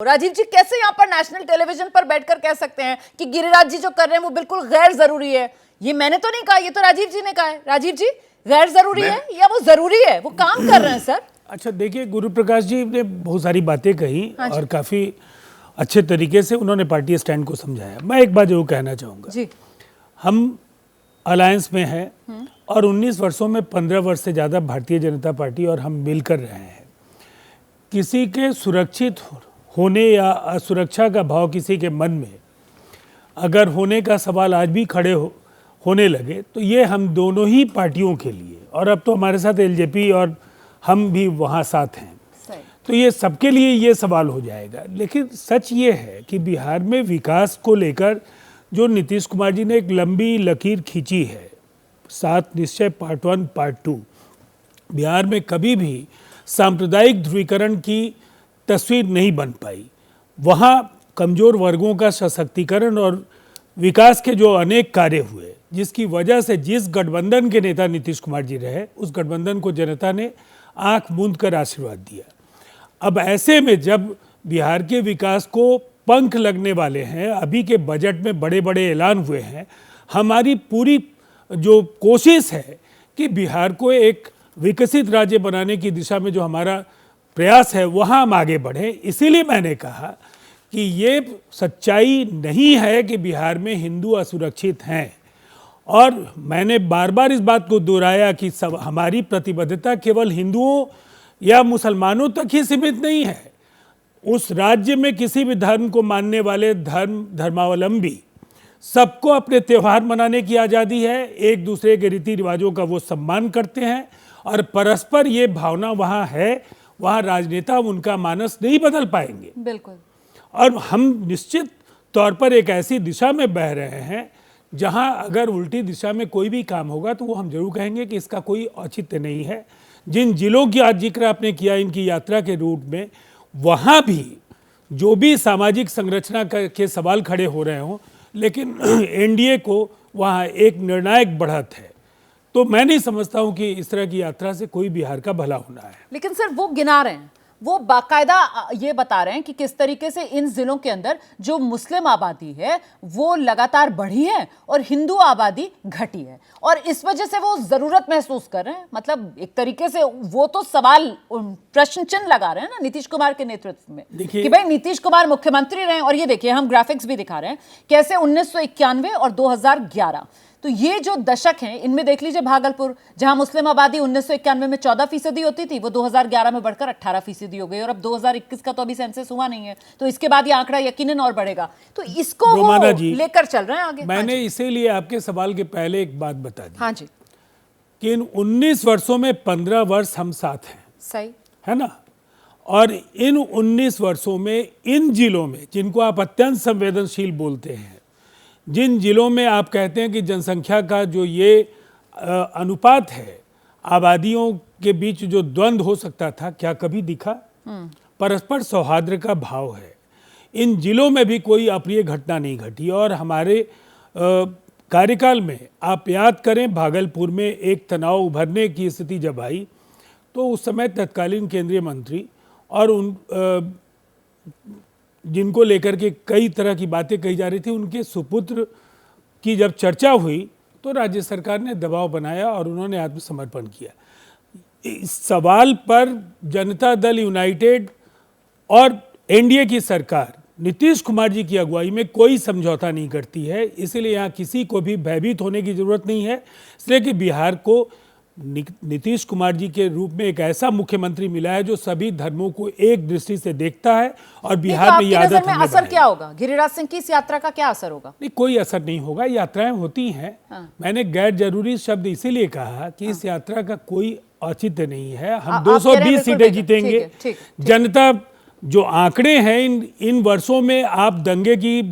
राजीव जी कैसे यहाँ पर नेशनल टेलीविजन पर बैठकर कह सकते हैं कि गिरिराज जी जो कर रहे हैं वो बिल्कुल गैर जरूरी है? ये मैंने तो नहीं कहा, ये तो राजीव जी ने कहा है। राजीव जी, गैर जरूरी है या वो जरूरी है? वो काम कर रहे हैं सर। अच्छा देखिए, गुरु प्रकाश जी ने बहुत सारी बातें कही और काफी अच्छे तरीके से उन्होंने पार्टी स्टैंड को समझाया। मैं एक बात जरूर कहना चाहूंगा जी, हम अलायंस में हैं और 19 वर्षों में 15 वर्ष से ज्यादा भारतीय जनता पार्टी और हम मिलकर रहे हैं। किसी के सुरक्षित होने या असुरक्षा का भाव किसी के मन में अगर होने का सवाल आज भी खड़े होने लगे तो ये हम दोनों ही पार्टियों के लिए, और अब तो हमारे साथ एलजेपी और हम भी वहाँ साथ हैं, तो ये सबके लिए ये सवाल हो जाएगा। लेकिन सच ये है कि बिहार में विकास को लेकर जो नीतीश कुमार जी ने एक लंबी लकीर खींची है, 7 निश्चय पार्ट 1 पार्ट 2, बिहार में कभी भी सांप्रदायिक ध्रुवीकरण की तस्वीर नहीं बन पाई। वहाँ कमज़ोर वर्गों का सशक्तिकरण और विकास के जो अनेक कार्य हुए, जिसकी वजह से जिस गठबंधन के नेता नीतीश कुमार जी रहे, उस गठबंधन को जनता ने आंख मूंद कर आशीर्वाद दिया। अब ऐसे में जब बिहार के विकास को पंख लगने वाले हैं, अभी के बजट में बड़े बड़े ऐलान हुए हैं, हमारी पूरी जो कोशिश है कि बिहार को एक विकसित राज्य बनाने की दिशा में जो हमारा प्रयास है वहाँ हम आगे बढ़े। इसीलिए मैंने कहा कि ये सच्चाई नहीं है कि बिहार में हिंदू असुरक्षित हैं, और मैंने बार बार इस बात को दोहराया कि सब हमारी प्रतिबद्धता केवल हिंदुओं या मुसलमानों तक ही सीमित नहीं है। उस राज्य में किसी भी धर्म को मानने वाले धर्मावलंबी सबको अपने त्यौहार मनाने की आज़ादी है, एक दूसरे के रीति रिवाजों का वो सम्मान करते हैं और परस्पर ये भावना वहाँ है। वहाँ राजनेता उनका मानस नहीं बदल पाएंगे, बिल्कुल। और हम निश्चित तौर पर एक ऐसी दिशा में बह रहे हैं जहाँ अगर उल्टी दिशा में कोई भी काम होगा तो वो हम जरूर कहेंगे कि इसका कोई औचित्य नहीं है। जिन जिलों की आज जिक्र आपने किया इनकी यात्रा के रूट में, वहाँ भी जो भी सामाजिक संरचना के सवाल खड़े हो रहे हों, लेकिन एनडीए को वहाँ एक निर्णायक बढ़त है। तो मैं नहीं समझता हूं कि इस तरह की यात्रा से कोई बिहार का भला होना है। लेकिन सर वो गिना रहे हैं, वो बाकायदा ये बता रहे हैं कि किस तरीके से इन जिलों के अंदर जो मुस्लिम आबादी है वो लगातार बढ़ी है और हिंदू आबादी घटी है, और इस वजह से वो जरूरत महसूस कर रहे हैं। मतलब एक तरीके से वो तो सवाल प्रश्न चिन्ह लगा रहे हैं ना नीतीश कुमार के नेतृत्व में कि भाई नीतीश कुमार मुख्यमंत्री रहे। और ये देखिए, हम ग्राफिक्स भी दिखा रहे हैं कैसे 1991 और 2011, तो ये जो दशक हैं इनमें देख लीजिए, भागलपुर जहां मुस्लिम आबादी 1991 में 14% होती थी, वो 2011 में बढ़कर 18% हो गई, और अब 2021 का तो अभी सेंसस हुआ नहीं है, तो इसके बाद ये आंकड़ा यकीनन और बढ़ेगा। तो इसको वो लेकर चल रहे हैं आगे। मैंने इसीलिए आपके सवाल के पहले एक बात बता दी, हाँ जी, कि इन 19 वर्षों में 15 वर्ष हम साथ हैं, सही है ना। और इन 19 वर्षों में इन जिलों में जिनको आप अत्यंत संवेदनशील बोलते हैं, जिन जिलों में आप कहते हैं कि जनसंख्या का जो ये अनुपात है, आबादियों के बीच जो द्वंद्व हो सकता था, क्या कभी दिखा? परस्पर सौहार्द का भाव है। इन जिलों में भी कोई अप्रिय घटना नहीं घटी। और हमारे कार्यकाल में आप याद करें, भागलपुर में एक तनाव उभरने की स्थिति जब आई तो उस समय तत्कालीन केंद्रीय मंत्री और उन जिनको लेकर के कई तरह की बातें कही जा रही थी, उनके सुपुत्र की जब चर्चा हुई तो राज्य सरकार ने दबाव बनाया और उन्होंने आत्मसमर्पण किया। इस सवाल पर जनता दल यूनाइटेड और एनडीए की सरकार नीतीश कुमार जी की अगुवाई में कोई समझौता नहीं करती है। इसलिए यहाँ किसी को भी भयभीत होने की जरूरत नहीं है, इसलिए कि बिहार को नीतीश कुमार जी के रूप में एक ऐसा मुख्यमंत्री मिला है जो सभी धर्मों को एक दृष्टि से देखता है। और बिहार में यह आदत में असर क्या होगा? गिरिराज सिंह की इस यात्रा का क्या असर होगा? नहीं, कोई असर नहीं होगा। यात्राएं होती हैं। मैंने गैर जरूरी शब्द इसीलिए कहा कि इस यात्रा का कोई औचित्य नहीं है। हम 220 सीटें जीतेंगे। जनता जो आंकड़े हैं इन वर्षों में, आप दंगे की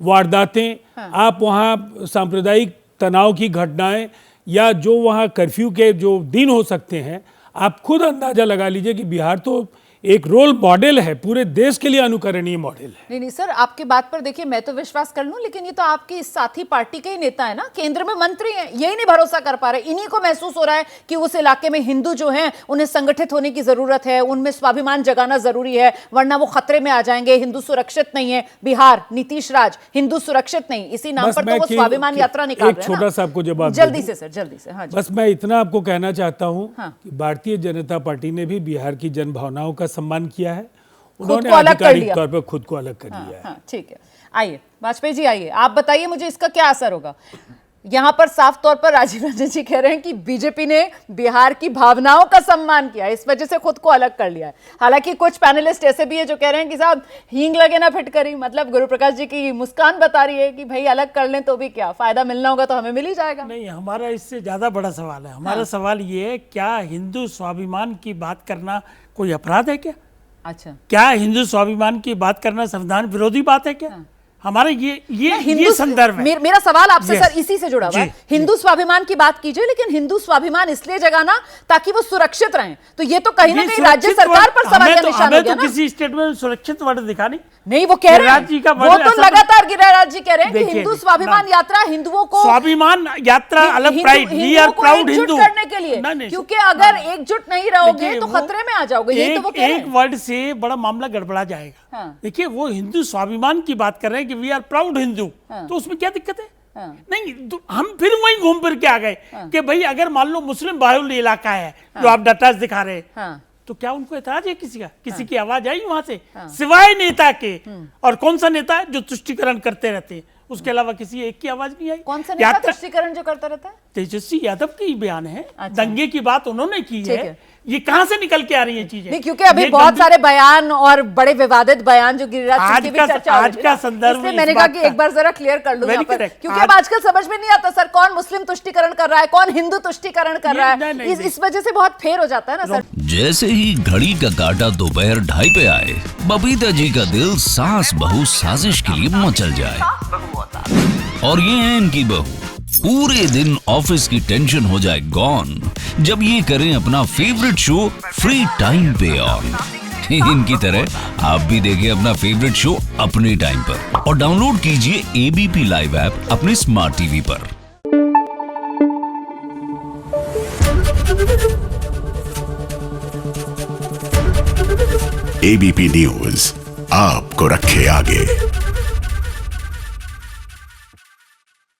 वारदातें, आप वहाँ सांप्रदायिक तनाव की घटनाएं, या जो वहाँ कर्फ्यू के जो दिन हो सकते हैं, आप खुद अंदाजा लगा लीजिए कि बिहार तो एक रोल मॉडल है, पूरे देश के लिए अनुकरणीय मॉडल है। नहीं सर, आपकी बात पर देखिए मैं तो विश्वास कर लूं, लेकिन ये तो आपकी साथी पार्टी के ही नेता है ना, केंद्र में मंत्री हैं, यही नहीं भरोसा कर पा रहे। इन्हीं को महसूस हो रहा है कि उस इलाके में हिंदू जो हैं उन्हें संगठित होने की जरूरत है, उनमें स्वाभिमान जगाना जरूरी है, वरना वो खतरे में आ जाएंगे। हिंदू सुरक्षित नहीं है, बिहार नीतीश राज हिंदू सुरक्षित नहीं, इसी नाम पर तो वो स्वाभिमान यात्रा निकाल रहे हैं। छोटा सा आपको जवाब जल्दी से सर, जल्दी से। हाँ, बस मैं इतना आपको कहना चाहता हूं कि भारतीय जनता पार्टी ने भी बिहार की जन भावनाओं का सम्मान किया है, उन्होंने आधिकारिक तौर पर खुद को अलग कर लिया है। ठीक है, आइए वाजपेयी जी, आइए आप बताइए मुझे इसका क्या असर होगा। यहां पर साफ तौर पर राजीव रंजन जी कह रहे हैं कि बीजेपी ने बिहार की भावनाओं का सम्मान किया, इस वजह से खुद को अलग कर लिया है। हालांकि कुछ पैनलिस्ट ऐसे भी है जो कह रहे हैं कि साहब हींग लगे ना फिटकरी, मतलब गुरु प्रकाश जी की मुस्कान बता रही है कि भाई अलग कर लें तो भी क्या फायदा, मिलना होगा तो हमें मिल ही जाएगा। नहीं, हमारा इससे ज्यादा बड़ा सवाल है। हमारा सवाल ये है, क्या हिंदू स्वाभिमान की बात करना कोई अपराध है क्या? अच्छा, क्या हिंदू स्वाभिमान की बात करना संविधान विरोधी बात है क्या? हमारा ये संदर्भ है। मेरा सवाल आपसे सर इसी से जुड़ा हुआ है। हिंदू स्वाभिमान की बात कीजिए, लेकिन हिंदू स्वाभिमान इसलिए जगाना ताकि वो सुरक्षित रहें, तो ये तो कहीं ना कहीं राज्य सरकार पर सवाल का निशान हो गया ना। किसी स्टेट में सुरक्षित वर्ड दिखा नहीं, वो कह रहे हैं, वो तो लगातार गिरिराज जी कह रहे हैं कि हिंदू स्वाभिमान यात्रा हिंदुओं को, स्वाभिमान यात्रा अलग, pride, we are proud Hindu करने के लिए, क्योंकि अगर एकजुट नहीं रहोगे तो खतरे में आ जाओगे, ये तो वो कह रहे हैं। एक वर्ड से बड़ा मामला गड़बड़ा जाएगा। देखिए, वो हिंदू स्वाभिमान की बात कर रहे हैं कि वी आर प्राउड हिंदू, तो उसमें क्या दिक्कत है? नहीं, तो हम फिर वहीं घूम फिर के आ गए कि भाई अगर मान लो मुस्लिम बाहुल्य इलाका है जो आप डाटास दिखा रहे हैं, तो क्या उनको एतराज है किसी की आवाज आई वहां से? सिवाय नेता के, और कौन सा नेता है जो तुष्टिकरण करते रहते हैं, उसके अलावा किसी एक की आवाज नहीं आई। कौन सा नेता तुष्टिकरण जो करता रहता है? तेजस्वी यादव की बयान है। दंगे की बात उन्होंने की है। ये कहां से निकल के आ रही है चीजें? नहीं, क्योंकि अभी बहुत सारे बयान और बड़े विवादित बयान जो गिरिराज सिंह की भी चर्चा हो रही है, आज का संदर्भ, इसलिए मैंने कहा कि एक बार जरा क्लियर कर लूं यहाँ पर, क्योंकि अब आजकल समझ में नहीं आता सर कौन मुस्लिम तुष्टिकरण कर रहा है, कौन हिंदू तुष्टिकरण कर रहा है। इस वजह से बहुत फेर हो जाता है ना सर। जैसे ही घड़ी का काटा दोपहर 2:30 पे आए, बबीता जी का दिल सास बहू साजिश के लिए मचल जाए। और ये है इनकी बहू, पूरे दिन ऑफिस की टेंशन हो जाए गॉन जब ये करें अपना फेवरेट शो फ्री टाइम पे ऑन। इनकी तरह आप भी देखें अपना फेवरेट शो अपने टाइम पर और डाउनलोड कीजिए एबीपी लाइव ऐप अपने स्मार्ट टीवी पर। एबीपी न्यूज आपको रखे आगे।